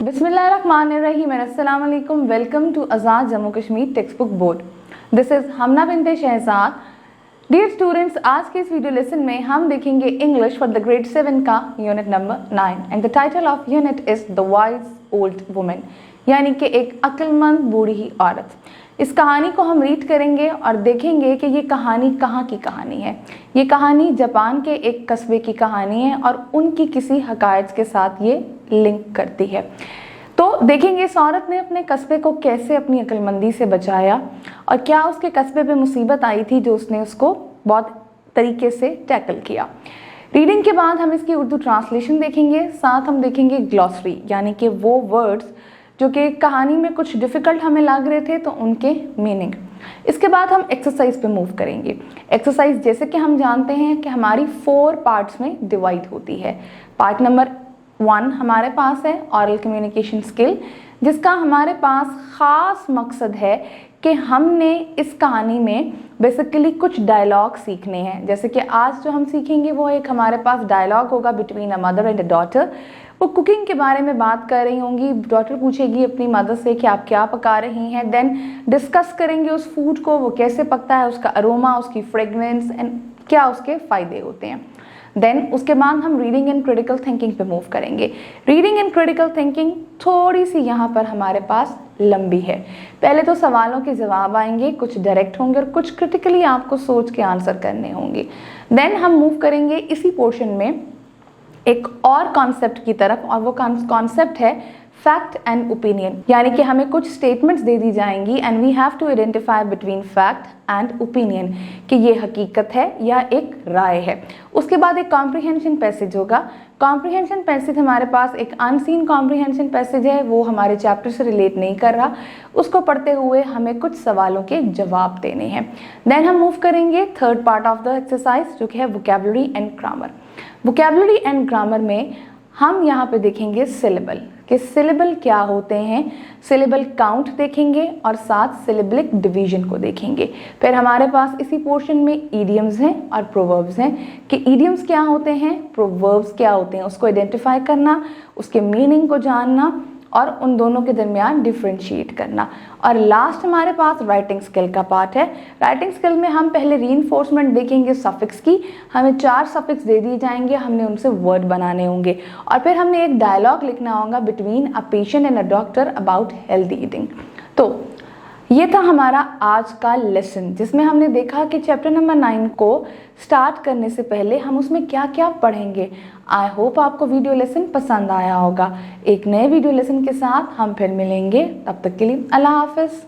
बिस्मिल्लाहिर्रहमानिर्रहीम, अस्सलाम वालेकुम। Welcome to Azad Jammu Kashmir textbook board. This is Hamna Binte Shahzad. Dear students, आज के इस वीडियो लेसन में हम देखेंगे इंग्लिश फॉर द ग्रेड 7 का unit number 9 and the title of unit is the wise old women, यानी कि एक अक्लमंद बूढ़ी औरत। इस कहानी को हम रीड करेंगे और देखेंगे कि ये कहानी कहाँ की कहानी है। ये कहानी जापान के एक कस्बे की कहानी है और उनकी किसी हकायत के साथ ये लिंक करती है। तो देखेंगे इस औरत ने अपने कस्बे को कैसे अपनी अक्लमंदी से बचाया और क्या उसके कस्बे पे मुसीबत आई थी जो उसने उसको बहुत तरीके से टैकल किया। रीडिंग के बाद हम इसकी उर्दू ट्रांसलेशन देखेंगे, साथ हम देखेंगे ग्लॉसरी, यानी कि वो वर्ड्स जो कि कहानी में कुछ डिफ़िकल्ट हमें लग रहे थे तो उनके मीनिंग। इसके बाद हम एक्सरसाइज पे मूव करेंगे। एक्सरसाइज जैसे कि हम जानते हैं कि हमारी 4 पार्ट्स में डिवाइड होती है। पार्ट नंबर 1 हमारे पास है ऑरल कम्युनिकेशन स्किल, जिसका हमारे पास ख़ास मकसद है कि हमने इस कहानी में बेसिकली कुछ डायलॉग सीखने हैं। जैसे कि आज जो हम सीखेंगे वो एक हमारे पास डायलॉग होगा between a mother and a daughter. वो कुकिंग के बारे में बात कर रही होंगी, डॉटर पूछेगी अपनी मदर से कि आप क्या पका रही हैं, देन डिस्कस करेंगे उस फूड को, वो कैसे पकता है, उसका अरोमा, उसकी फ्रेगनेंस एंड क्या उसके फ़ायदे होते हैं। देन उसके बाद हम रीडिंग एंड क्रिटिकल थिंकिंग पे मूव करेंगे। रीडिंग एंड क्रिटिकल थिंकिंग थोड़ी सी यहाँ पर हमारे पास लंबी है। पहले तो सवालों के जवाब आएंगे, कुछ डायरेक्ट होंगे और कुछ क्रिटिकली आपको सोच के आंसर करने होंगे। देन हम मूव करेंगे इसी पोर्शन में एक और कॉन्सेप्ट की तरफ, और वो कॉन्सेप्ट है फैक्ट एंड ओपिनियन, यानी कि हमें कुछ स्टेटमेंट्स दे दी जाएंगी and we have to identify between fact and opinion कि ये हकीकत है या एक राय है। उसके बाद एक कॉम्प्रिहेंशन पैसेज होगा। कॉम्प्रिहेंशन पैसेज हमारे पास एक अनसीन कॉम्प्रिहेंशन पैसेज है, वो हमारे चैप्टर से रिलेट नहीं कर रहा। उसको पढ़ते हुए हमें कुछ सवालों के जवाब देने हैं। देन हम मूव करेंगे third part of the exercise, जो कि है vocabulary and grammar. Vocabulary and grammar में हम यहाँ पे देखेंगे सिलेबल, कि सिलेबल क्या होते हैं, सिलेबल काउंट देखेंगे और साथ सिलेबलिक डिवीजन को देखेंगे। फिर हमारे पास इसी पोर्शन में ईडियम्स हैं और प्रोवर्ब्स हैं, कि ईडियम्स क्या होते हैं, प्रोवर्ब्स क्या होते हैं, उसको आइडेंटिफाई करना, उसके मीनिंग को जानना और उन दोनों के दरमियान डिफ्रेंशिएट करना। और लास्ट हमारे पास राइटिंग स्किल का पार्ट है। राइटिंग स्किल में हम पहले रीइंफोर्समेंट देखेंगे सफिक्स की। हमें 4 सफिक्स दे दिए जाएंगे, हमने उनसे वर्ड बनाने होंगे और फिर हमने एक डायलॉग लिखना होगा between a patient and a doctor about healthy eating. तो ये था हमारा आज का लेसन, जिसमें हमने देखा कि चैप्टर नंबर 9 को स्टार्ट करने से पहले हम उसमें क्या क्या पढ़ेंगे। आई होप आपको वीडियो लेसन पसंद आया होगा। एक नए वीडियो लेसन के साथ हम फिर मिलेंगे, तब तक के लिए अल्लाह हाफिज़।